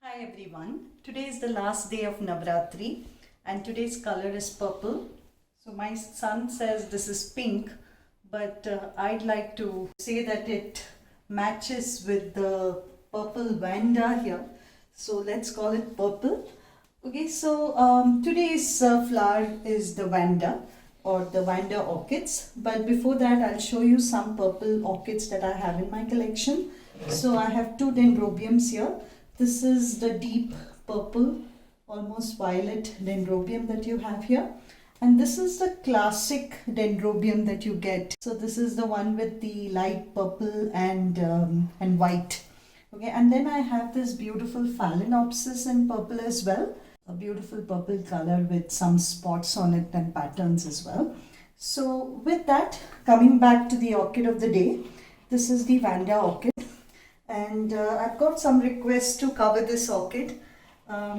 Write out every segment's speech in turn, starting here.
Hi everyone, today is the last day of Navratri and today's color is purple. So my son says this is pink, but I'd like to say that it matches with the purple Vanda here. So let's call it purple. Okay, so today's flower is the Vanda or the Vanda Orchids. But before that, I'll show you some purple orchids that I have in my collection. So I have two dendrobiums here. This is the deep purple, almost violet dendrobium that you have here. And this is the classic dendrobium that you get. So this is the one with the light purple and white. Okay, and then I have this beautiful phalaenopsis in purple as well. A beautiful purple color with some spots on it and patterns as well. So with that, coming back to the orchid of the day, this is the Vanda orchid. And I've got some requests to cover this orchid.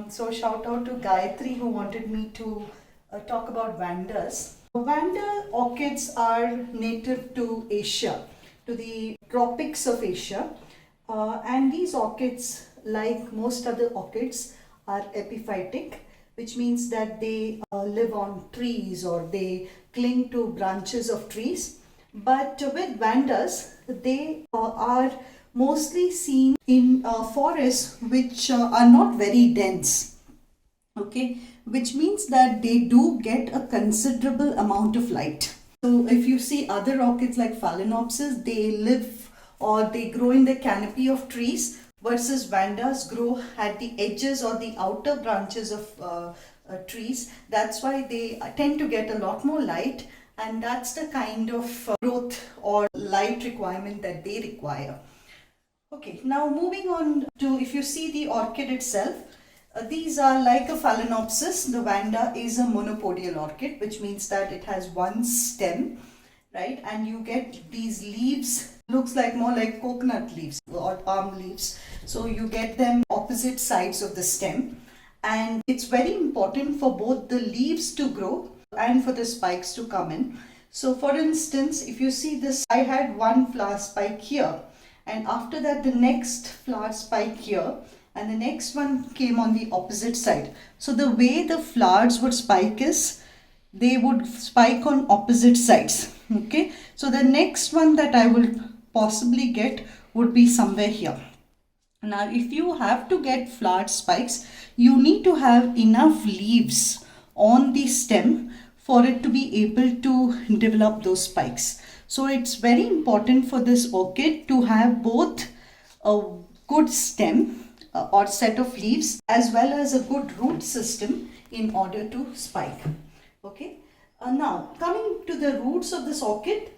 So shout out to Gayatri who wanted me to talk about Vandas. Vanda orchids are native to Asia, to the tropics of Asia. And these orchids, like most other orchids, are epiphytic, which means that they live on trees or they cling to branches of trees. But with Vandas, they are mostly seen in forests which are not very dense, okay, which means that they do get a considerable amount of light. So if you see other orchids like phalaenopsis, they live or they grow in the canopy of trees, versus Vandas grow at the edges or the outer branches of trees. That's why they tend to get a lot more light, and that's the kind of growth or light requirement that they require. Okay, now moving on to, if you see the orchid itself, these are like a phalaenopsis. The Vanda is a monopodial orchid, which means that it has one stem, right? And you get these leaves, looks like more like coconut leaves or palm leaves. So you get them opposite sides of the stem. And it's very important for both the leaves to grow and for the spikes to come in. So for instance, if you see this, I had one flower spike here. And after that, the next flower spike here, and the next one came on the opposite side. So the way the flowers would spike is, they would spike on opposite sides. Okay, so the next one that I will possibly get would be somewhere here. Now, if you have to get flower spikes, you need to have enough leaves on the stem for it to be able to develop those spikes. So it's very important for this orchid to have both a good stem or set of leaves as well as a good root system in order to spike. Okay. Now coming to the roots of this orchid,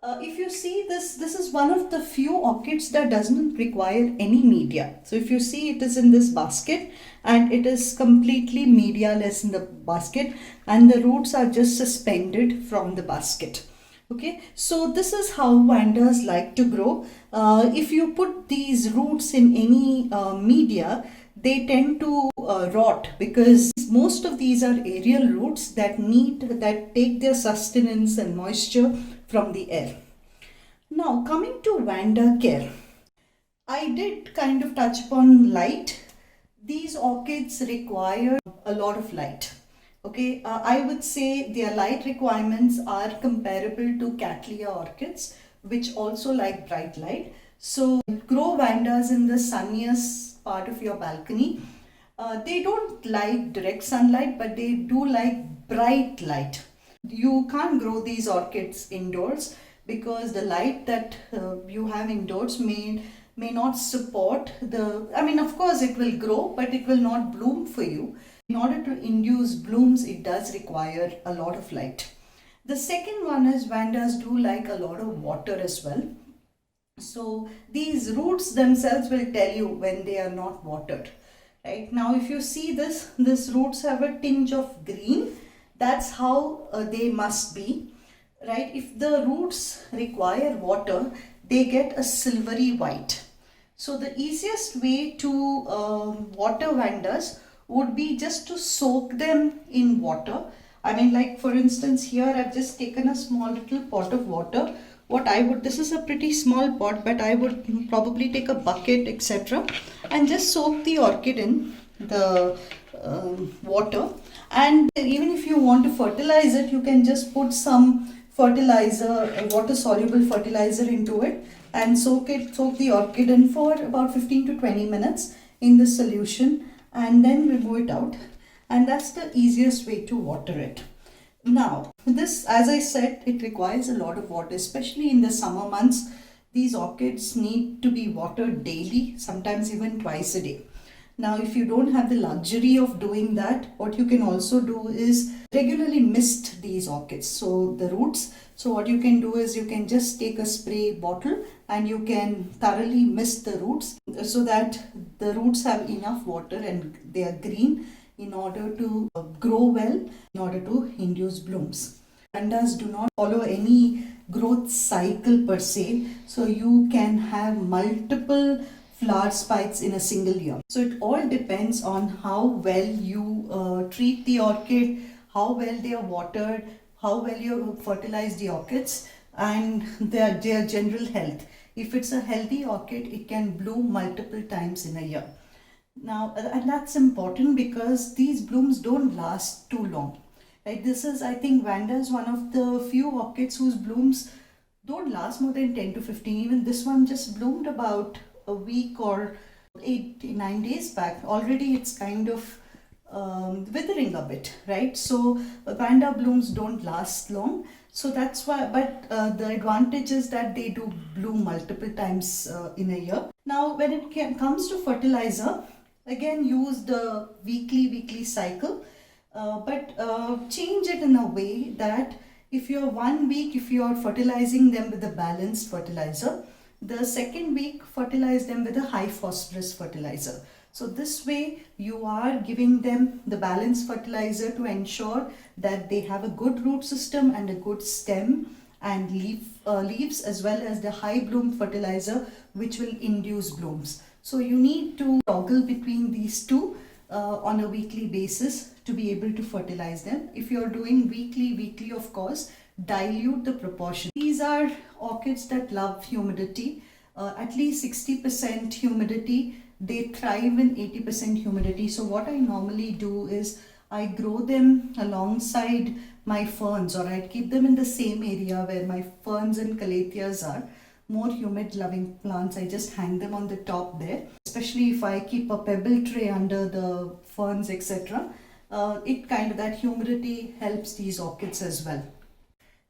if you see this is one of the few orchids that doesn't require any media. So if you see, it is in this basket and it is completely medialess in the basket, and the roots are just suspended from the basket. Okay, so this is how Vandas like to grow. If you put these roots in any media, they tend to rot, because most of these are aerial roots that take their sustenance and moisture from the air. Now coming to Vanda care, I did kind of touch upon light. These orchids require a lot of light. Okay, I would say their light requirements are comparable to Cattleya orchids, which also like bright light. So grow Vandas in the sunniest part of your balcony. They don't like direct sunlight, but they do like bright light. You can't grow these orchids indoors because the light that you have indoors may not support of course it will grow, but it will not bloom for you. In order to induce blooms, it does require a lot of light. The second one is Vandas do like a lot of water as well. So these roots themselves will tell you when they are not watered. Right now, if you see these roots have a tinge of green. That's how they must be. Right? If the roots require water, they get a silvery white. So the easiest way to water Vandas would be just to soak them in water. Like for instance, here I've just taken a small little pot of water. This is a pretty small pot, but I would probably take a bucket, etc. and just soak the orchid in the water. And even if you want to fertilize it, you can just put some fertilizer, water soluble fertilizer into it, and soak the orchid in for about 15 to 20 minutes in the solution, and then remove it out. And that's the easiest way to water it. Now, this, as I said, it requires a lot of water, especially in the summer months. These orchids need to be watered daily, sometimes even twice a day. Now, if you don't have the luxury of doing that, what you can also do is regularly mist these orchids. So the roots, so what you can do is you can just take a spray bottle and you can thoroughly mist the roots so that the roots have enough water and they are green in order to grow well, in order to induce blooms. Vandas do not follow any growth cycle per se, so you can have multiple flower spikes in a single year. So it all depends on how well you treat the orchid, how well they are watered, how well you fertilize the orchids, and their general health. If it's a healthy orchid, it can bloom multiple times in a year. Now, and that's important because these blooms don't last too long. Right? This is, I think, Vanda is one of the few orchids whose blooms don't last more than 10 to 15. Even this one just bloomed about a week or 8 to 9 days back. Already it's kind of withering a bit, right? So Vanda blooms don't last long. So that's why, but the advantage is that they do bloom multiple times in a year. Now, when it comes to fertilizer, again use the weekly cycle, but change it in a way that if you're 1 week, if you're fertilizing them with a balanced fertilizer, the second week fertilize them with a high phosphorus fertilizer. So this way you are giving them the balanced fertilizer to ensure that they have a good root system and a good stem and leaves, as well as the high bloom fertilizer which will induce blooms. So you need to toggle between these two on a weekly basis to be able to fertilize them. If you're doing weekly, of course, dilute the proportion. These are orchids that love humidity, at least 60% humidity. They thrive in 80% humidity. So what I normally do is I grow them alongside my ferns, or I keep them in the same area where my ferns and calatheas are. More humid loving plants, I just hang them on the top there, especially if I keep a pebble tray under the ferns, etc. It kind of, that humidity helps these orchids as well.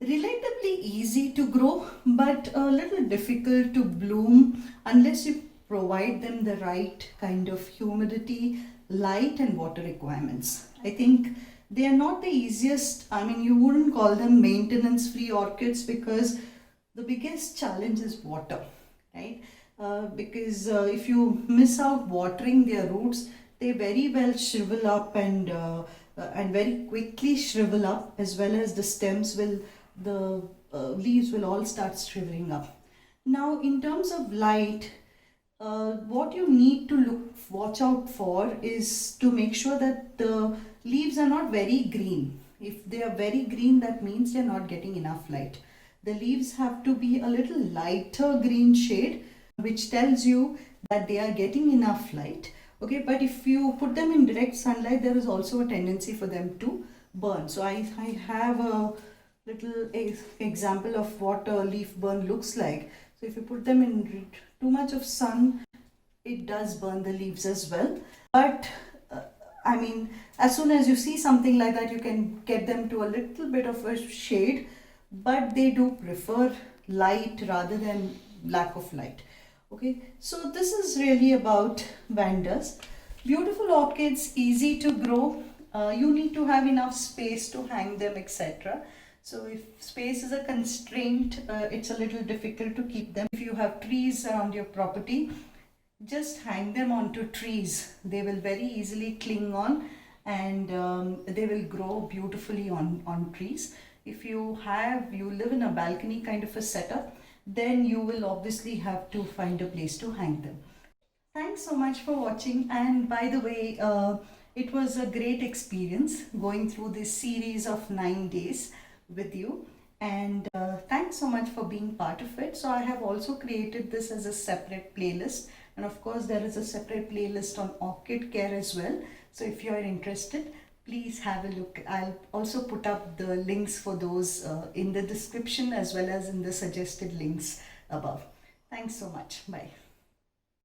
Relatively easy to grow, but a little difficult to bloom unless you provide them the right kind of humidity, light and water requirements. I think they are not the easiest. I mean, you wouldn't call them maintenance free orchids because the biggest challenge is water, right? Because if you miss out watering their roots, they very well shrivel up and very quickly shrivel up, as well as the stems will, the leaves will all start shriveling up. Now, in terms of light, what you need to watch out for is to make sure that the leaves are not very green. If they are very green, that means they're not getting enough light. The leaves have to be a little lighter green shade, which tells you that they are getting enough light. Okay, but if you put them in direct sunlight, there is also a tendency for them to burn. So I have a little example of what a leaf burn looks like. So if you put them in too much of sun, it does burn the leaves as well. But I mean, as soon as you see something like that, you can get them to a little bit of a shade, but they do prefer light rather than lack of light. Okay, so this is really about Vandas. Beautiful orchids, easy to grow. You need to have enough space to hang them, etc. So if space is a constraint, it's a little difficult to keep them. If you have trees around your property, just hang them onto trees. They will very easily cling on, and they will grow beautifully on trees. If you live in a balcony kind of a setup, then you will obviously have to find a place to hang them. Thanks so much for watching, and by the way, it was a great experience going through this series of 9 days with you. And thanks so much for being part of it. So I have also created this as a separate playlist, and of course there is a separate playlist on orchid care as well. So if you are interested, please have a look. I'll also put up the links for those in the description as well as in the suggested links above. Thanks so much. Bye.